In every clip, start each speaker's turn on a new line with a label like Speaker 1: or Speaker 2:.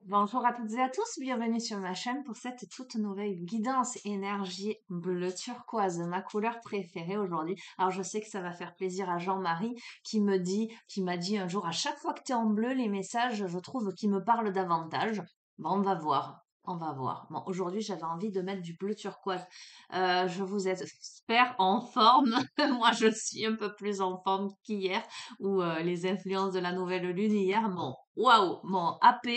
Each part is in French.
Speaker 1: Bonjour à toutes et à tous, bienvenue sur ma chaîne pour cette toute nouvelle guidance énergie bleu turquoise, ma couleur préférée aujourd'hui. Alors je sais que ça va faire plaisir à Jean-Marie qui m'a dit un jour à chaque fois que tu es en bleu, les messages, je trouve qu'ils me parlent davantage. Bon, on va voir. On va voir. Bon, aujourd'hui, j'avais envie de mettre du bleu turquoise. Je vous espère en forme. Moi, je suis un peu plus en forme qu'hier, où les influences de la nouvelle lune hier, bon, waouh, mon AP.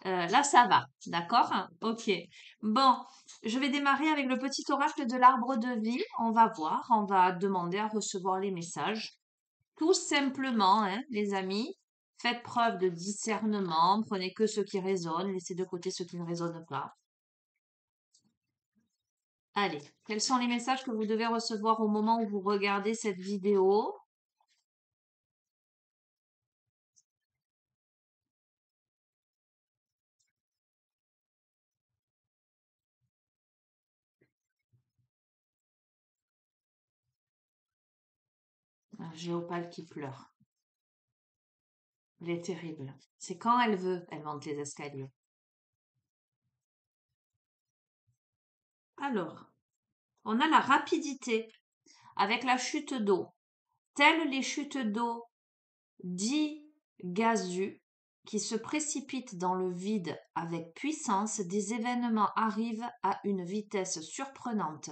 Speaker 1: Là, ça va, d'accord? Ok. Bon, je vais démarrer avec le petit oracle de l'arbre de vie. On va voir, on va demander à recevoir les messages. Tout simplement, hein, les amis, faites preuve de discernement, prenez que ce qui résonne, laissez de côté ce qui ne résonne pas. Allez, quels sont les messages que vous devez recevoir au moment où vous regardez cette vidéo? Un géopale qui pleure. Elle est terrible. C'est quand elle veut, elle monte les escaliers. Alors, on a la rapidité avec la chute d'eau. Telles les chutes d'eau dits gazus qui se précipitent dans le vide avec puissance, des événements arrivent à une vitesse surprenante.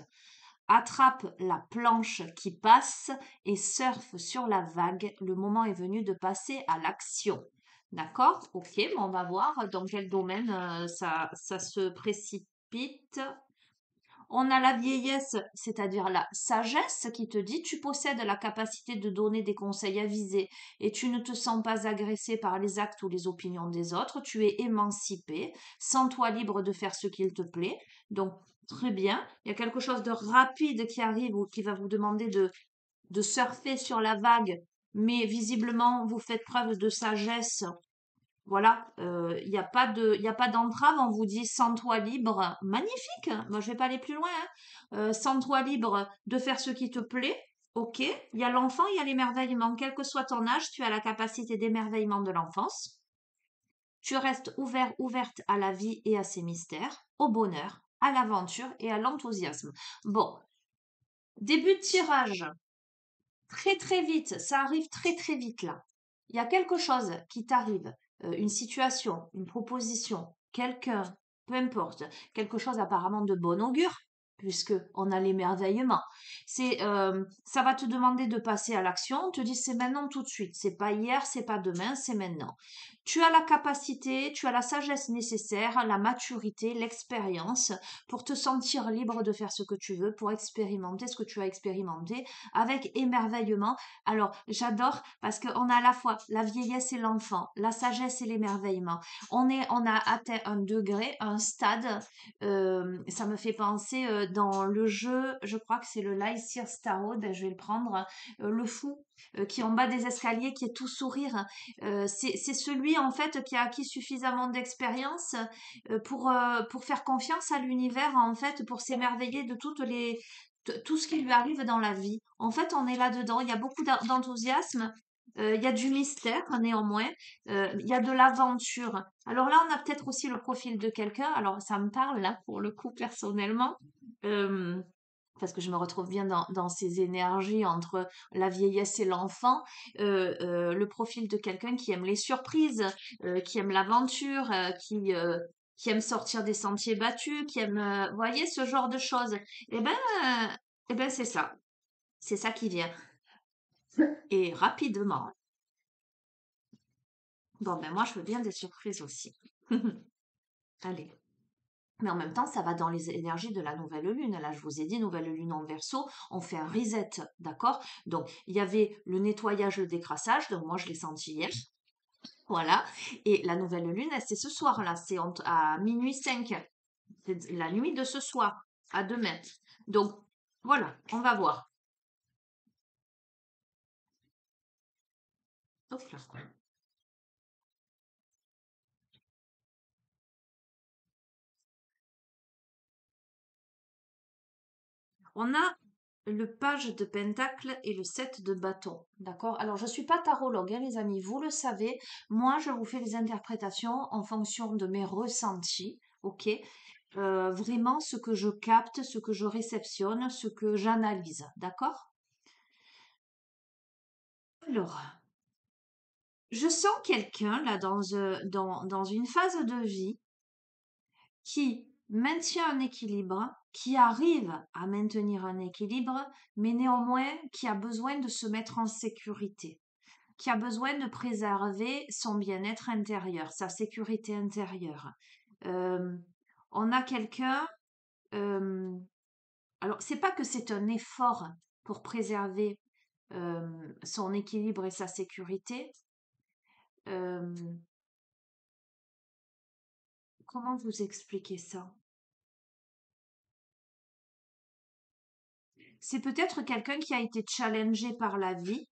Speaker 1: Attrape la planche qui passe et surfe sur la vague. Le moment est venu de passer à l'action. D'accord? Ok, bon, on va voir dans quel domaine ça se précipite. On a la vieillesse, c'est-à-dire la sagesse qui te dit tu possèdes la capacité de donner des conseils avisés et tu ne te sens pas agressé par les actes ou les opinions des autres. Tu es émancipé, sens-toi libre de faire ce qu'il te plaît. Donc, très bien. Il y a quelque chose de rapide qui arrive ou qui va vous demander de surfer sur la vague, mais visiblement, vous faites preuve de sagesse. Voilà, il n'y a pas il y a pas d'entrave, on vous dit sens-toi libre, magnifique. Moi, je vais pas aller plus loin, hein. Sens-toi libre de faire ce qui te plaît. Ok, il y a l'enfant, il y a l'émerveillement. Quel que soit ton âge, tu as la capacité d'émerveillement de l'enfance. Tu restes ouvert, ouverte à la vie et à ses mystères, au bonheur, à l'aventure et à l'enthousiasme. Bon, début de tirage, très très vite, ça arrive très très vite là. Il y a quelque chose qui t'arrive, une situation, une proposition, quelqu'un, peu importe, quelque chose apparemment de bon augure, puisque on a l'émerveillement. Ça va te demander de passer à l'action. On te dit c'est maintenant tout de suite. C'est pas hier, c'est pas demain, c'est maintenant. Tu as la capacité, tu as la sagesse nécessaire, la maturité, l'expérience pour te sentir libre de faire ce que tu veux, pour expérimenter ce que tu as expérimenté avec émerveillement. Alors, j'adore parce qu'on a à la fois la vieillesse et l'enfant, la sagesse et l'émerveillement. On a atteint un degré, un stade. Ça me fait penser dans le jeu, je crois que c'est le Lycir Starrow, ben, je vais le prendre, le fou qui est en bas des escaliers, qui est tout sourire. C'est celui en fait qui a acquis suffisamment d'expérience pour faire confiance à l'univers en fait, pour s'émerveiller de tout ce qui lui arrive dans la vie. En fait, on est là-dedans. Il y a beaucoup d'enthousiasme. Il y a du mystère néanmoins, il y a de l'aventure. Alors là, on a peut-être aussi le profil de quelqu'un. Alors ça me parle là pour le coup personnellement, euh, parce que je me retrouve bien dans ces énergies entre la vieillesse et l'enfant. Le profil de quelqu'un qui aime les surprises, qui aime l'aventure, qui aime sortir des sentiers battus, qui aime, voyez, ce genre de choses. Eh ben, c'est ça. C'est ça qui vient. Et rapidement. Bon, ben moi, je veux bien des surprises aussi. Allez. Mais en même temps, ça va dans les énergies de la nouvelle lune. Là, je vous ai dit, nouvelle lune en verso, on fait un reset, d'accord? Donc, il y avait le nettoyage, le décrassage, donc moi, je l'ai senti hier. Voilà. Et la nouvelle lune, c'est ce soir-là, à minuit 5. C'est la nuit de ce soir, à demain. Donc, voilà, on va voir. Hop là. On a le page de pentacle et le 7 de bâton. D'accord? Alors, je ne suis pas tarologue, hein, les amis, vous le savez. Moi, je vous fais les interprétations en fonction de mes ressentis. Ok? Vraiment ce que je capte, ce que je réceptionne, ce que j'analyse. D'accord? Alors, je sens quelqu'un là dans une phase de vie qui maintient un équilibre, qui arrive à maintenir un équilibre, mais néanmoins qui a besoin de se mettre en sécurité, qui a besoin de préserver son bien-être intérieur, sa sécurité intérieure. Euh, on a quelqu'un, euh, alors c'est pas que c'est un effort pour préserver son équilibre et sa sécurité. euh, Comment vous expliquer ça? C'est peut-être quelqu'un qui a été challengé par la vie.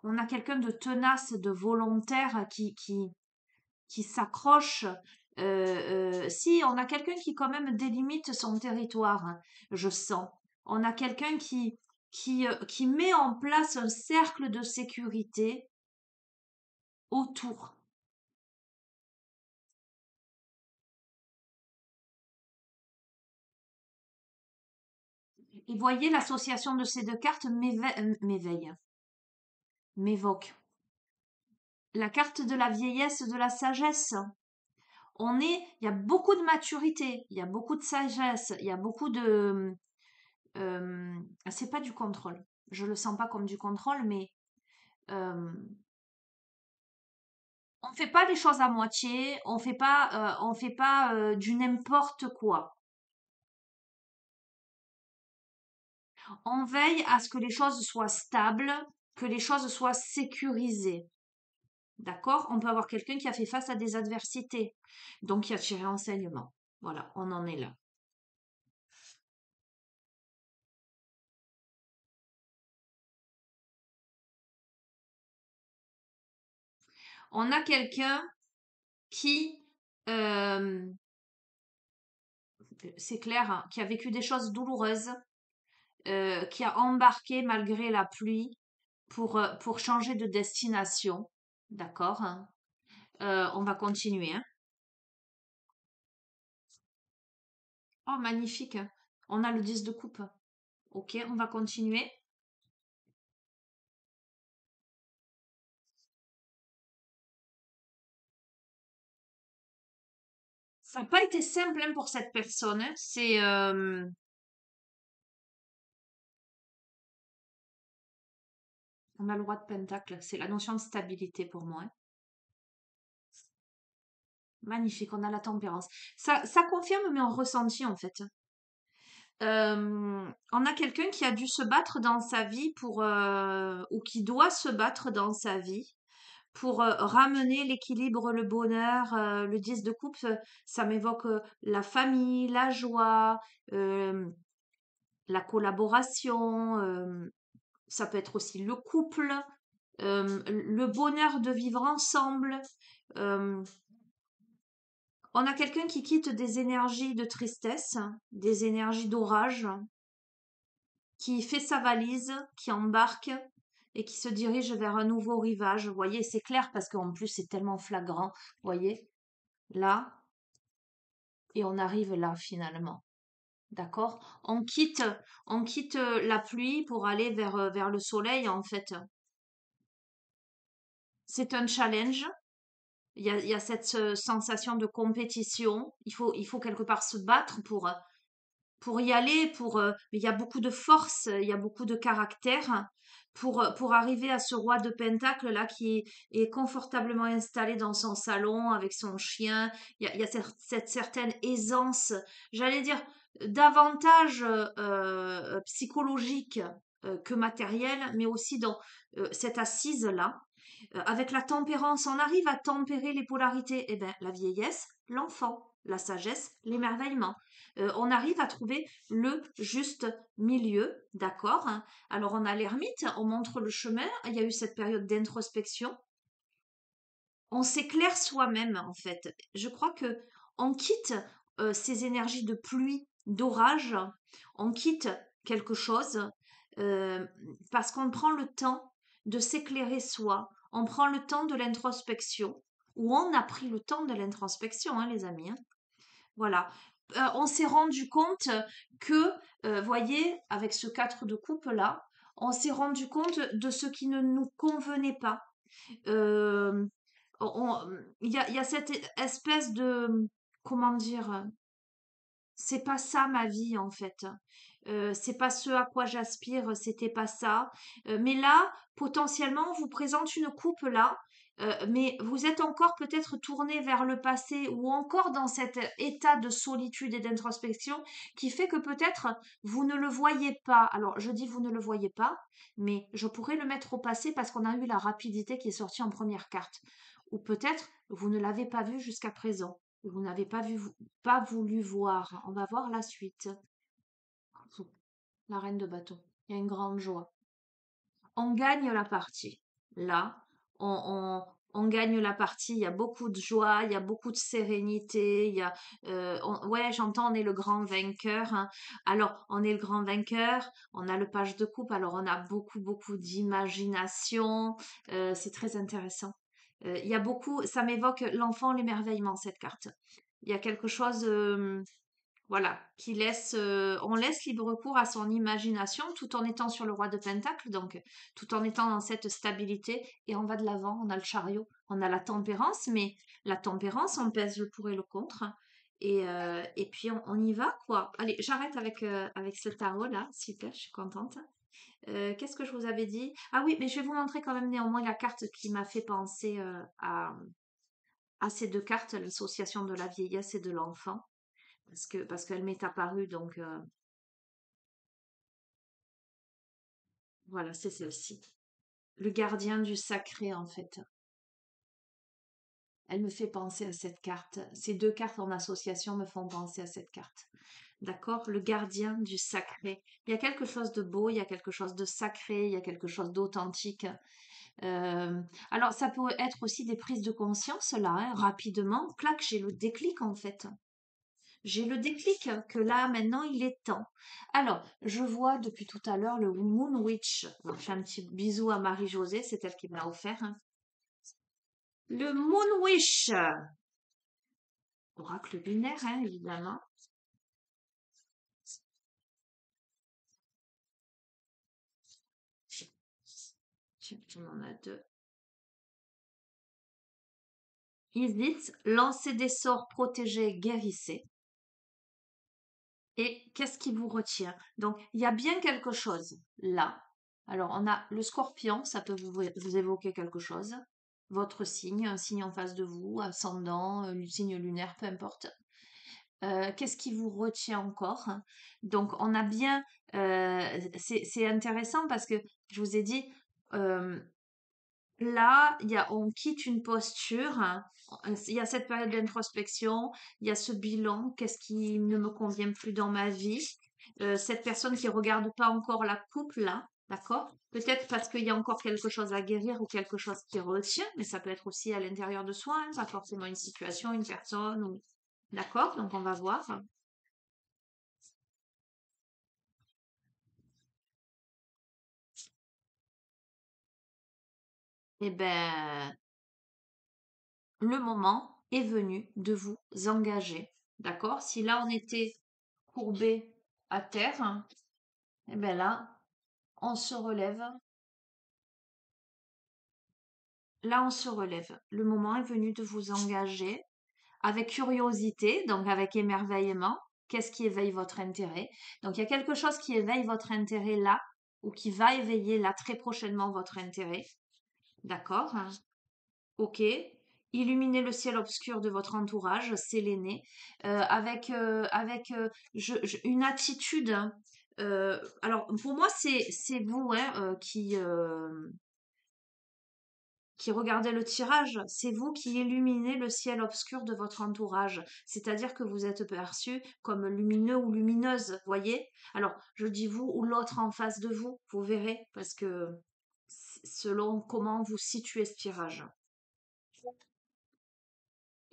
Speaker 1: On a quelqu'un de tenace, de volontaire qui s'accroche. Si, on a quelqu'un qui quand même délimite son territoire, hein, je sens. On a quelqu'un qui met en place un cercle de sécurité autour. Et voyez, l'association de ces deux cartes m'éveille, m'évoque. La carte de la vieillesse, de la sagesse. Il y a beaucoup de maturité, il y a beaucoup de sagesse, il y a beaucoup de, c'est pas du contrôle. Je le sens pas comme du contrôle, mais euh, on fait pas les choses à moitié, on fait pas du n'importe quoi. On veille à ce que les choses soient stables, que les choses soient sécurisées. D'accord? On peut avoir quelqu'un qui a fait face à des adversités, donc qui a tiré enseignement. Voilà, on en est là. On a quelqu'un qui, euh, c'est clair, hein, qui a vécu des choses douloureuses, qui a embarqué malgré la pluie pour changer de destination. D'accord? Hein. On va continuer. Hein. Oh, magnifique. Hein. On a le 10 de coupe. Ok, on va continuer. Ça n'a pas été simple hein, pour cette personne. Hein. On a le roi de pentacle. C'est la notion de stabilité pour moi. Hein. Magnifique, on a la tempérance. Ça confirme mes ressentis en fait. On a quelqu'un qui a dû se battre dans sa vie ou qui doit se battre dans sa vie pour ramener l'équilibre, le bonheur. Le 10 de coupe, ça m'évoque la famille, la joie, euh, la collaboration. Ça peut être aussi le couple, le bonheur de vivre ensemble. Euh, on a quelqu'un qui quitte des énergies de tristesse, des énergies d'orage, qui fait sa valise, qui embarque et qui se dirige vers un nouveau rivage. Vous voyez, c'est clair parce qu'en plus c'est tellement flagrant. Vous voyez, là, et on arrive là finalement. D'accord? On quitte la pluie pour aller vers le soleil en fait. C'est un challenge. Il y a cette sensation de compétition. Il faut quelque part se battre pour y aller, il y a beaucoup de force, il y a beaucoup de caractère pour arriver à ce roi de Pentacle là qui est confortablement installé dans son salon avec son chien. Il y a cette certaine aisance, j'allais dire davantage psychologique que matérielle, mais aussi dans cette assise là. Avec la tempérance, on arrive à tempérer les polarités. Eh bien, la vieillesse, l'enfant, la sagesse, l'émerveillement. On arrive à trouver le juste milieu, d'accord? Hein. Alors, on a l'ermite, on montre le chemin. Il y a eu cette période d'introspection. On s'éclaire soi-même, en fait. Je crois que on quitte ces énergies de pluie, d'orage, on quitte quelque chose euh, parce qu'on prend le temps de s'éclairer soi, on prend le temps de l'introspection, ou on a pris le temps de l'introspection, hein, les amis, hein. Voilà. On s'est rendu compte que, voyez, avec ce 4 de coupe là, on s'est rendu compte de ce qui ne nous convenait pas. Euh, il y a cette espèce de, comment dire, c'est pas ça ma vie en fait. C'est pas ce à quoi j'aspire, c'était pas ça. Mais là, potentiellement, on vous présente une coupe là, mais vous êtes encore peut-être tourné vers le passé ou encore dans cet état de solitude et d'introspection qui fait que peut-être vous ne le voyez pas. Alors, je dis vous ne le voyez pas, mais je pourrais le mettre au passé parce qu'on a eu la rapidité qui est sortie en première carte. Ou peut-être vous ne l'avez pas vu jusqu'à présent. Vous n'avez pas voulu voir. On va voir la suite. La reine de bâton. Il y a une grande joie. On gagne la partie. Là, on gagne la partie. Il y a beaucoup de joie, il y a beaucoup de sérénité. Ouais, j'entends, on est le grand vainqueur, hein. Alors, on est le grand vainqueur. On a le page de coupe. Alors, on a beaucoup, beaucoup d'imagination. C'est très intéressant. Il y a beaucoup. Ça m'évoque l'enfant, l'émerveillement, cette carte. Il y a quelque chose. Voilà, on laisse libre cours à son imagination tout en étant sur le roi de Pentacle, donc tout en étant dans cette stabilité, et on va de l'avant, on a le chariot, on a la tempérance, mais la tempérance, on pèse le pour et le contre, et puis on y va, quoi. Allez, j'arrête avec ce tarot là, super, je suis contente. Qu'est-ce que je vous avais dit? Ah oui, mais je vais vous montrer quand même néanmoins la carte qui m'a fait penser à ces deux cartes, l'association de la vieillesse et de l'enfant parce qu'elle m'est apparue, donc voilà, c'est celle-ci. Le gardien du sacré, en fait. Elle me fait penser à cette carte. Ces deux cartes en association me font penser à cette carte. D'accord? Le gardien du sacré. Il y a quelque chose de beau, il y a quelque chose de sacré, il y a quelque chose d'authentique. Euh, alors, ça peut être aussi des prises de conscience, là, hein, rapidement. Clac, j'ai le déclic, en fait. J'ai le déclic que là, maintenant, il est temps. Alors, je vois depuis tout à l'heure le Moon Witch. Alors, je fais un petit bisou à Marie-Josée, c'est elle qui me l'a offert, hein. Le Moon Witch, oracle lunaire, hein, évidemment. Tiens, on en a deux. Isis, lancez des sorts, protégez, guérissez. Et qu'est-ce qui vous retient? Donc, il y a bien quelque chose là. Alors, on a le scorpion, ça peut vous évoquer quelque chose. Votre signe, un signe en face de vous, ascendant, signe lunaire, peu importe. Qu'est-ce qui vous retient encore? Donc, on a bien. C'est intéressant parce que je vous ai dit, euh, là, on quitte une posture, hein. Il y a cette période d'introspection, il y a ce bilan, qu'est-ce qui ne me convient plus dans ma vie. Cette personne qui regarde pas encore la coupe là, d'accord? Peut-être parce qu'il y a encore quelque chose à guérir ou quelque chose qui retient, mais ça peut être aussi à l'intérieur de soi, hein, pas forcément une situation, une personne, d'accord? Donc on va voir. Eh ben, le moment est venu de vous engager, d'accord? Si là on était courbé à terre, hein, et bien là, on se relève. Là, on se relève. Le moment est venu de vous engager avec curiosité, donc avec émerveillement. Qu'est-ce qui éveille votre intérêt? Donc, il y a quelque chose qui éveille votre intérêt là, ou qui va éveiller là très prochainement votre intérêt. D'accord? Ok. Illuminez le ciel obscur de votre entourage, c'est l'aîné, avec une attitude, hein. Alors, pour moi, c'est vous, hein, qui regardez le tirage, c'est vous qui illuminez le ciel obscur de votre entourage. C'est-à-dire que vous êtes perçu comme lumineux ou lumineuse, voyez? Alors, je dis vous ou l'autre en face de vous, vous verrez, parce que selon comment vous situez ce tirage.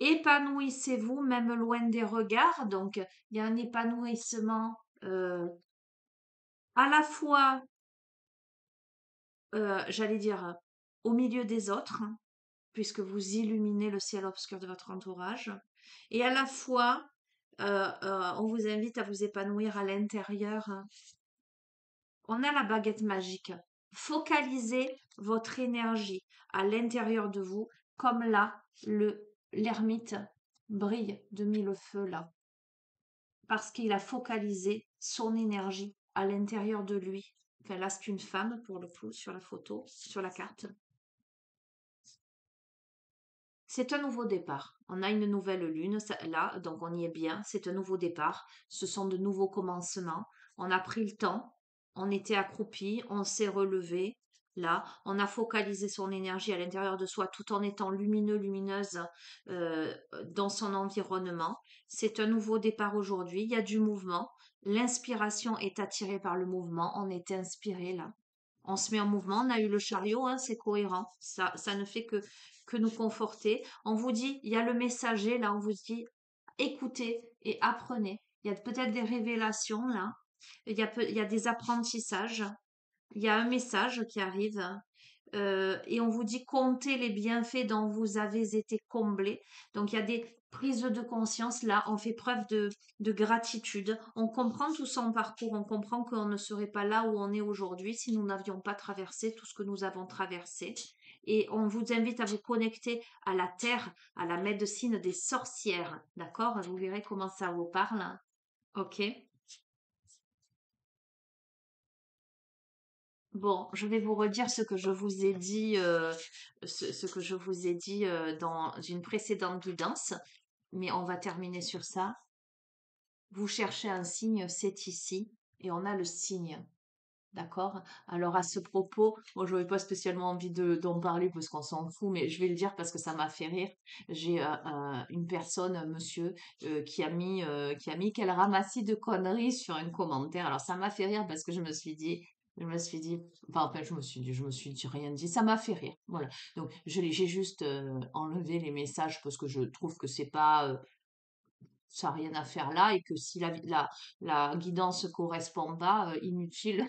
Speaker 1: Épanouissez-vous même loin des regards. Donc, il y a un épanouissement à la fois, j'allais dire, au milieu des autres, hein, puisque vous illuminez le ciel obscur de votre entourage, et à la fois, on vous invite à vous épanouir à l'intérieur. On a la baguette magique. Focalisez votre énergie à l'intérieur de vous, comme là, l'ermite brille de mille feux là, parce qu'il a focalisé son énergie à l'intérieur de lui. Enfin, là, c'est une femme pour le coup sur la photo, sur la carte. C'est un nouveau départ. On a une nouvelle lune là, donc on y est bien. C'est un nouveau départ. Ce sont de nouveaux commencements. On a pris le temps. On était accroupi. On s'est relevé. Là, on a focalisé son énergie à l'intérieur de soi tout en étant lumineux, lumineuse dans son environnement. C'est un nouveau départ aujourd'hui. Il y a du mouvement. L'inspiration est attirée par le mouvement. On est inspiré là. On se met en mouvement, on a eu le chariot, hein, c'est cohérent. Ça ne fait que nous conforter. On vous dit, il y a le messager, là, on vous dit, écoutez et apprenez. Il y a peut-être des révélations, là. Il y a des apprentissages. Il y a un message qui arrive et on vous dit comptez les bienfaits dont vous avez été comblés. Donc il y a des prises de conscience là, on fait preuve de gratitude. On comprend tout son parcours, on comprend qu'on ne serait pas là où on est aujourd'hui si nous n'avions pas traversé tout ce que nous avons traversé. Et on vous invite à vous connecter à la terre, à la médecine des sorcières. D'accord? Vous verrez comment ça vous parle. Ok? Bon, je vais vous redire ce que je vous ai dit, ce que je vous ai dit dans une précédente guidance, mais on va terminer sur ça. Vous cherchez un signe, c'est ici, et on a le signe. D'accord? Alors à ce propos, moi je n'avais pas spécialement envie d'en parler parce qu'on s'en fout, mais je vais le dire parce que ça m'a fait rire. J'ai une personne, un monsieur, qui a mis quel ramassis de conneries sur un commentaire. Alors ça m'a fait rire parce que je me suis dit, enfin je me suis dit rien dit. Ça m'a fait rire. Voilà. Donc j'ai juste enlevé les messages parce que je trouve que c'est pas ça n'a rien à faire là et que si la guidance correspond pas, inutile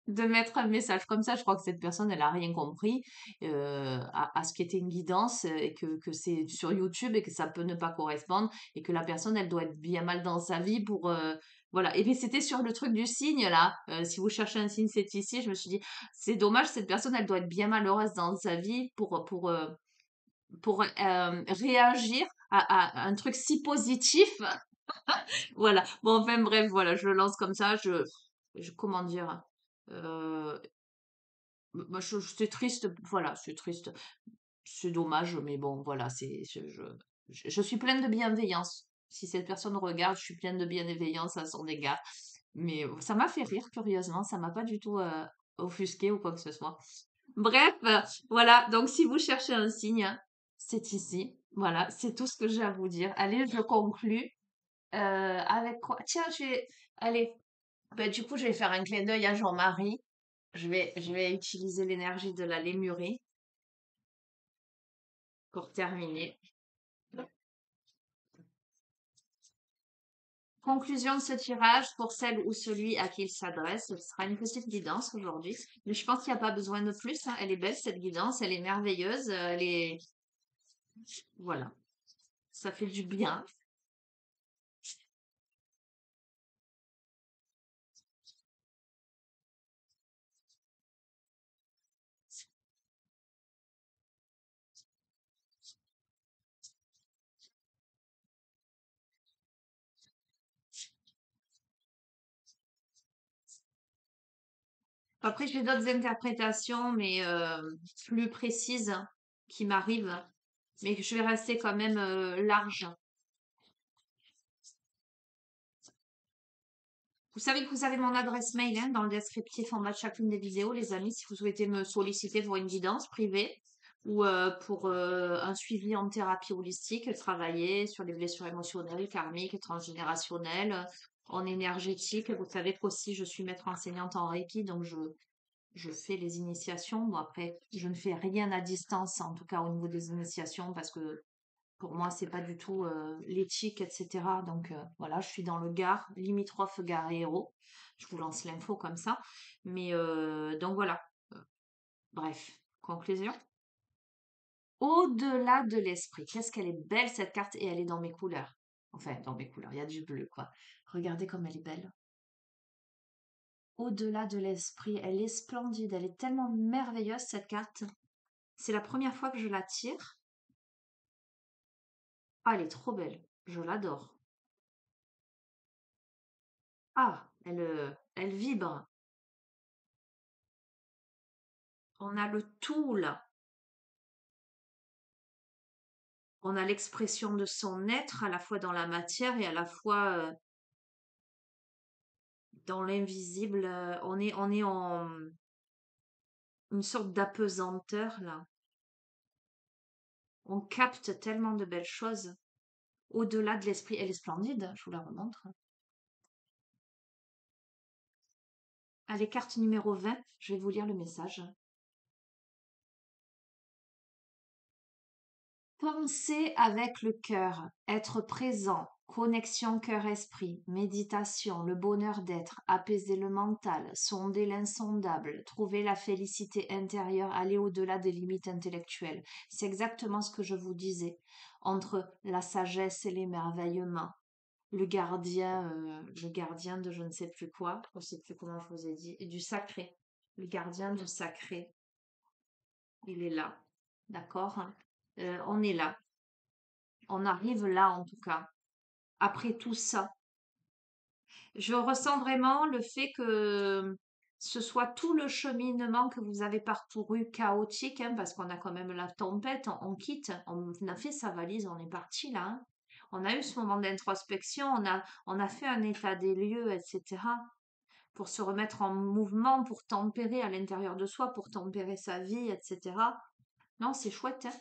Speaker 1: de mettre un message comme ça. Je crois que cette personne, elle a rien compris à ce qu'était une guidance et que c'est sur YouTube et que ça peut ne pas correspondre et que la personne, elle doit être bien mal dans sa vie pour... voilà. Et puis c'était sur le truc du signe là. Si vous cherchez un signe, c'est ici. Je me suis dit, c'est dommage, cette personne, elle doit être bien malheureuse dans sa vie pour réagir à un truc si positif. Voilà. Bon, enfin bref, voilà, je le lance comme ça. Comment dire? Euh, Bah, c'est triste, voilà, c'est triste. C'est dommage, mais bon, voilà, je suis pleine de bienveillance. Si cette personne regarde, je suis pleine de bienveillance à son égard. Mais ça m'a fait rire, curieusement, ça m'a pas du tout offusqué ou quoi que ce soit. Bref, voilà, donc si vous cherchez un signe, hein, c'est ici. Voilà, c'est tout ce que j'ai à vous dire. Allez, je conclus avec quoi? Tiens, allez, bah, du coup, je vais faire un clin d'œil à Jean-Marie. Je vais utiliser l'énergie de la lémurie pour terminer. Conclusion de ce tirage pour celle ou celui à qui il s'adresse. Ce sera une petite guidance aujourd'hui. Mais je pense qu'il n'y a pas besoin de plus, hein. Elle est belle, cette guidance. Elle est merveilleuse. Elle est... Voilà. Ça fait du bien. Après, j'ai d'autres interprétations, mais plus précises qui m'arrivent. Mais je vais rester quand même large. Vous savez que vous avez mon adresse mail hein, dans le descriptif en bas de chacune des vidéos, les amis, si vous souhaitez me solliciter pour une guidance privée ou pour un suivi en thérapie holistique, travailler sur les blessures émotionnelles, karmiques, transgénérationnelles, en énergétique. Vous savez qu'aussi je suis maître enseignante en Reiki, donc je fais les initiations. Bon, après, je ne fais rien à distance, en tout cas au niveau des initiations, parce que pour moi, c'est pas du tout l'éthique, etc. Donc voilà, je suis dans le Gard, limitrophe Gare et Hérault. Je vous lance l'info comme ça. Mais donc voilà. Euh, Bref, conclusion. Au-delà de l'esprit, qu'est-ce qu'elle est belle cette carte et elle est dans mes couleurs. Enfin, dans mes couleurs, il y a du bleu, quoi. Regardez comme elle est belle. Au-delà de l'esprit, elle est splendide, elle est tellement merveilleuse cette carte. C'est la première fois que je la tire. Ah, elle est trop belle, je l'adore. Ah, elle vibre. On a le tout là. On a l'expression de son être à la fois dans la matière et à la fois dans l'invisible. On est en une sorte d'apesanteur là. On capte tellement de belles choses. Au-delà de l'esprit, elle est splendide, je vous la remontre. Allez, carte numéro 20, je vais vous lire le message. Penser avec le cœur, être présent, connexion cœur-esprit, méditation, le bonheur d'être, apaiser le mental, sonder l'insondable, trouver la félicité intérieure, aller au-delà des limites intellectuelles. C'est exactement ce que je vous disais, entre la sagesse et l'émerveillement. Le gardien de je ne sais plus quoi, je ne sais plus comment je vous ai dit, et du sacré. Le gardien du sacré, il est là, d'accord? On est là. On arrive là en tout cas. Après tout ça, je ressens vraiment le fait que ce soit tout le cheminement que vous avez parcouru chaotique, hein, parce qu'on a quand même la tempête, on quitte, on a fait sa valise, on est parti là, hein. On a eu ce moment d'introspection, on a fait un état des lieux, etc. Pour se remettre en mouvement, pour tempérer à l'intérieur de soi, pour tempérer sa vie, etc. Non, c'est chouette, hein.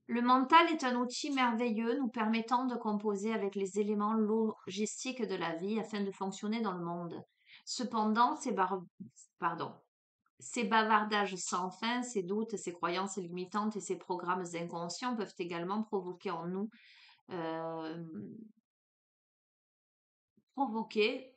Speaker 1: Le mental est un outil merveilleux nous permettant de composer avec les éléments logistiques de la vie afin de fonctionner dans le monde. Cependant, pardon, ces bavardages sans fin, ces doutes, ces croyances limitantes et ces programmes inconscients peuvent également provoquer en nous, euh, provoquer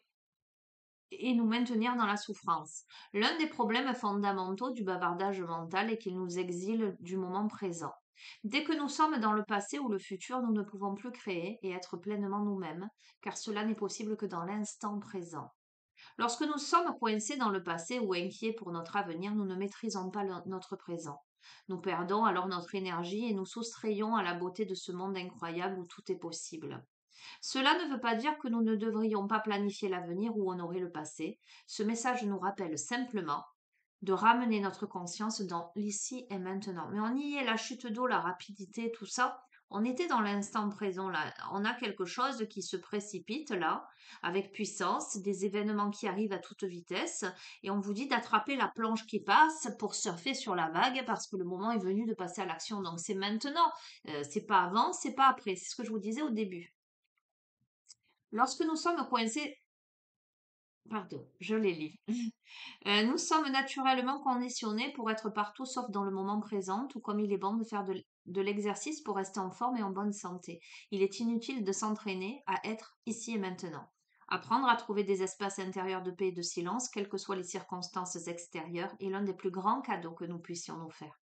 Speaker 1: et nous maintenir dans la souffrance. L'un des problèmes fondamentaux du bavardage mental est qu'il nous exile du moment présent. Dès que nous sommes dans le passé ou le futur, nous ne pouvons plus créer et être pleinement nous-mêmes, car cela n'est possible que dans l'instant présent. Lorsque nous sommes coincés dans le passé ou inquiets pour notre avenir, nous ne maîtrisons pas notre présent. Nous perdons alors notre énergie et nous soustrayons à la beauté de ce monde incroyable où tout est possible. Cela ne veut pas dire que nous ne devrions pas planifier l'avenir ou honorer le passé. Ce message nous rappelle simplement de ramener notre conscience dans l'ici et maintenant. Mais on y est, la chute d'eau, la rapidité, tout ça. On était dans l'instant présent là. On a quelque chose qui se précipite là, avec puissance, des événements qui arrivent à toute vitesse, et on vous dit d'attraper la planche qui passe pour surfer sur la vague parce que le moment est venu de passer à l'action. Donc c'est maintenant, c'est pas avant, c'est pas après. C'est ce que je vous disais au début. Lorsque nous sommes coincés, pardon, je les lis. Nous sommes naturellement conditionnés pour être partout sauf dans le moment présent, tout comme il est bon de faire de l'exercice pour rester en forme et en bonne santé. Il est inutile de s'entraîner à être ici et maintenant. Apprendre à trouver des espaces intérieurs de paix et de silence, quelles que soient les circonstances extérieures, est l'un des plus grands cadeaux que nous puissions nous faire.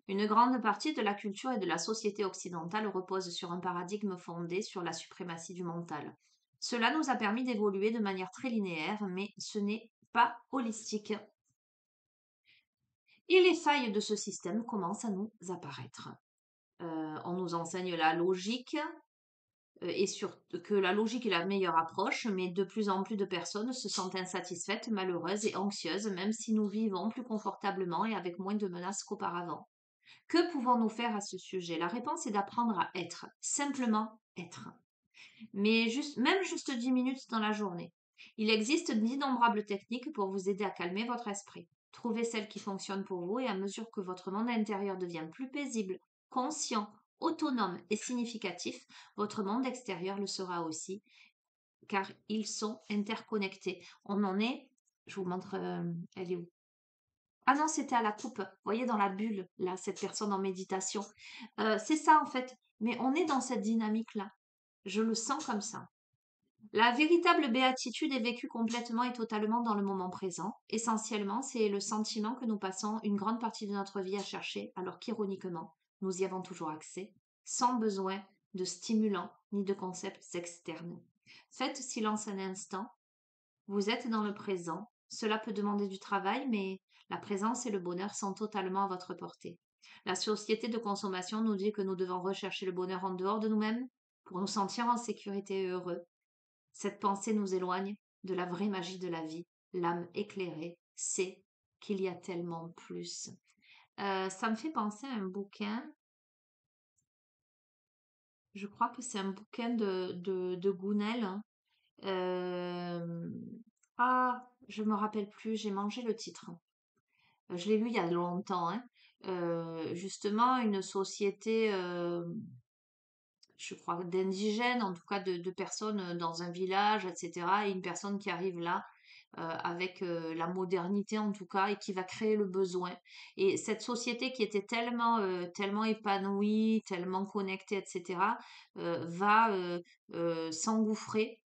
Speaker 1: Une grande partie de la culture et de la société occidentale repose sur un paradigme fondé sur la suprématie du mental. Cela nous a permis d'évoluer de manière très linéaire, mais ce n'est pas holistique. Et les failles de ce système commencent à nous apparaître. On nous enseigne la logique et que la logique est la meilleure approche, mais de plus en plus de personnes se sentent insatisfaites, malheureuses et anxieuses, même si nous vivons plus confortablement et avec moins de menaces qu'auparavant. Que pouvons-nous faire à ce sujet? La réponse est d'apprendre à être, simplement être. Mais même juste 10 minutes dans la journée. Il existe d'innombrables techniques pour vous aider à calmer votre esprit. Trouvez celle qui fonctionne pour vous et à mesure que votre monde intérieur devient plus paisible, conscient, autonome et significatif, votre monde extérieur le sera aussi, car ils sont interconnectés. On en est, je vous montre, elle est où? Ah non, c'était à la coupe. Vous voyez dans la bulle, là, cette personne en méditation. C'est ça en fait. Mais on est dans cette dynamique-là. Je le sens comme ça. La véritable béatitude est vécue complètement et totalement dans le moment présent. Essentiellement, c'est le sentiment que nous passons une grande partie de notre vie à chercher, alors qu'ironiquement, nous y avons toujours accès, sans besoin de stimulants ni de concepts externes. Faites silence un instant, vous êtes dans le présent. Cela peut demander du travail, mais la présence et le bonheur sont totalement à votre portée. La société de consommation nous dit que nous devons rechercher le bonheur en dehors de nous-mêmes pour nous sentir en sécurité et heureux. Cette pensée nous éloigne de la vraie magie de la vie. L'âme éclairée sait qu'il y a tellement plus. Ça me fait penser à un bouquin, je crois que c'est un bouquin de Gounel, hein. Euh, ah, je me rappelle plus, j'ai mangé le titre. Je l'ai lu il y a longtemps, hein. Justement, une société, je crois, d'indigènes, en tout cas de personnes dans un village, etc. Et une personne qui arrive là avec la modernité en tout cas et qui va créer le besoin. Et cette société qui était tellement épanouie, tellement connectée, etc., va s'engouffrer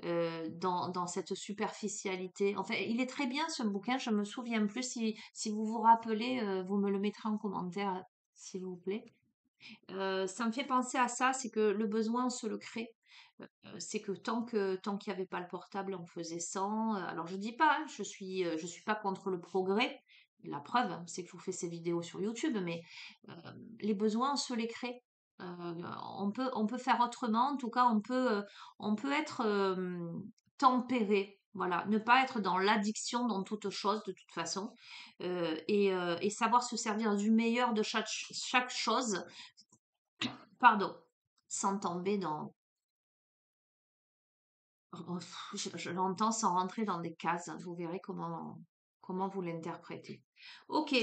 Speaker 1: dans cette superficialité. Enfin, il est très bien ce bouquin, je me souviens plus. Si vous vous rappelez, vous me le mettrez en commentaire, s'il vous plaît. Ça me fait penser à ça, c'est que le besoin, on se le crée. C'est que tant qu'il n'y avait pas le portable, on faisait sans. Alors je dis pas, hein, je suis pas contre le progrès. La preuve, hein, c'est que je vous fais ces vidéos sur YouTube, mais euh, les besoins, on se les crée. On peut faire autrement. En tout cas, on peut être tempéré. Voilà, ne pas être dans l'addiction dans toute chose de toute façon, et savoir se servir du meilleur de chaque chose, pardon, sans tomber dans... Oh, je l'entends sans rentrer dans des cases. Vous verrez comment vous l'interprétez. Ok.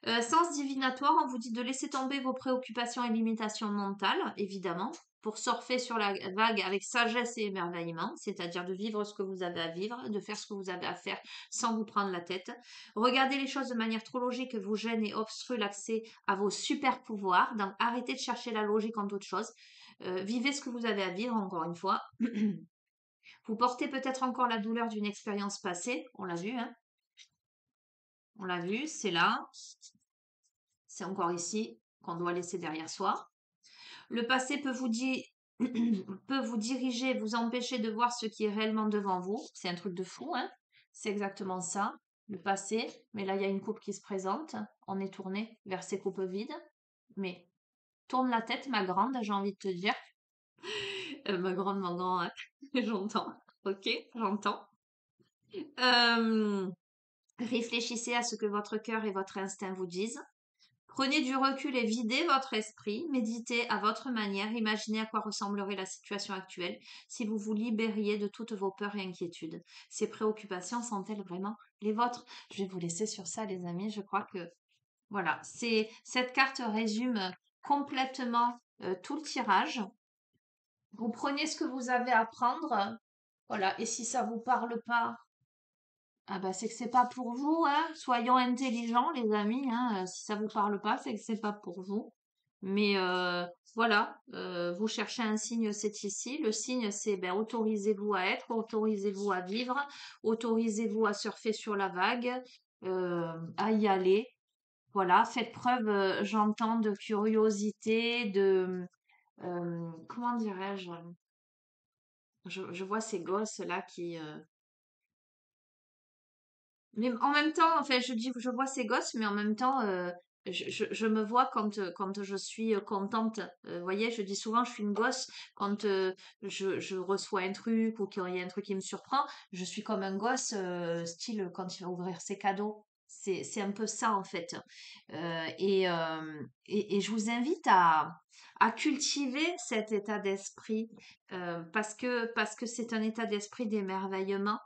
Speaker 1: Sens divinatoire, on vous dit de laisser tomber vos préoccupations et limitations mentales, évidemment, pour surfer sur la vague avec sagesse et émerveillement, c'est-à-dire de vivre ce que vous avez à vivre, de faire ce que vous avez à faire sans vous prendre la tête. Regardez les choses de manière trop logique vous gêne et obstrue l'accès à vos super pouvoirs. Donc arrêtez de chercher la logique en toute chose. Vivez ce que vous avez à vivre, encore une fois. Vous portez peut-être encore la douleur d'une expérience passée, on l'a vu, hein, on l'a vu, c'est là, c'est encore ici qu'on doit laisser derrière soi. Le passé peut vous dire, peut vous diriger, vous empêcher de voir ce qui est réellement devant vous. C'est un truc de fou, hein. C'est exactement ça, le passé. Mais là, il y a une coupe qui se présente. On est tourné vers ces coupes vides. Mais tourne la tête, ma grande, j'ai envie de te dire. Ma grande, mon grand, hein. J'entends. Ok, j'entends. Euh, Réfléchissez à ce que votre cœur et votre instinct vous disent. Prenez du recul et videz votre esprit. Méditez à votre manière. Imaginez à quoi ressemblerait la situation actuelle si vous vous libériez de toutes vos peurs et inquiétudes. Ces préoccupations sont-elles vraiment les vôtres? Je vais vous laisser sur ça, les amis. Je crois que voilà, cette carte résume complètement tout le tirage. Vous prenez ce que vous avez à prendre. Voilà, et si ça vous parle pas, ah bah, c'est que c'est pas pour vous, hein. Soyons intelligents, les amis, hein. Si ça vous parle pas, c'est que c'est pas pour vous. Mais voilà, vous cherchez un signe, c'est ici. Le signe, c'est ben, autorisez-vous à être, autorisez-vous à vivre, autorisez-vous à surfer sur la vague, à y aller. Voilà, faites preuve, j'entends, de curiosité, comment dirais-je, je vois ces gosses là qui, mais en même temps, enfin, je dis, je vois ces gosses, mais en même temps, je me vois quand je suis contente. Vous voyez, je dis souvent, je suis une gosse quand je reçois un truc ou qu'il y a un truc qui me surprend. Je suis comme un gosse, style quand il va ouvrir ses cadeaux. C'est un peu ça, en fait. Et je vous invite à cultiver cet état d'esprit parce que c'est un état d'esprit d'émerveillement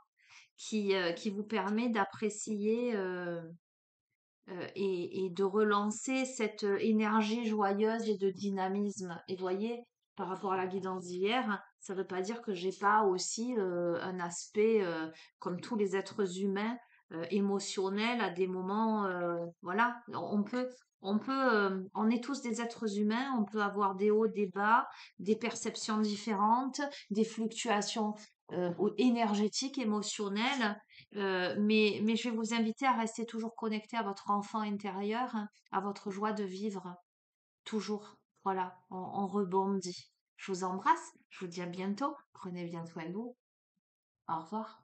Speaker 1: qui vous permet d'apprécier et de relancer cette énergie joyeuse et de dynamisme. Et voyez, par rapport à la guidance d'hier, ça ne veut pas dire que j'ai pas aussi un aspect, comme tous les êtres humains, émotionnel à des moments, voilà. On est tous des êtres humains, on peut avoir des hauts, des bas, des perceptions différentes, des fluctuations énergétiques, émotionnelles. Mais je vais vous inviter à rester toujours connecté à votre enfant intérieur, hein, à votre joie de vivre. Toujours. Voilà, on rebondit. Je vous embrasse. Je vous dis à bientôt. Prenez bien soin de vous. Au revoir.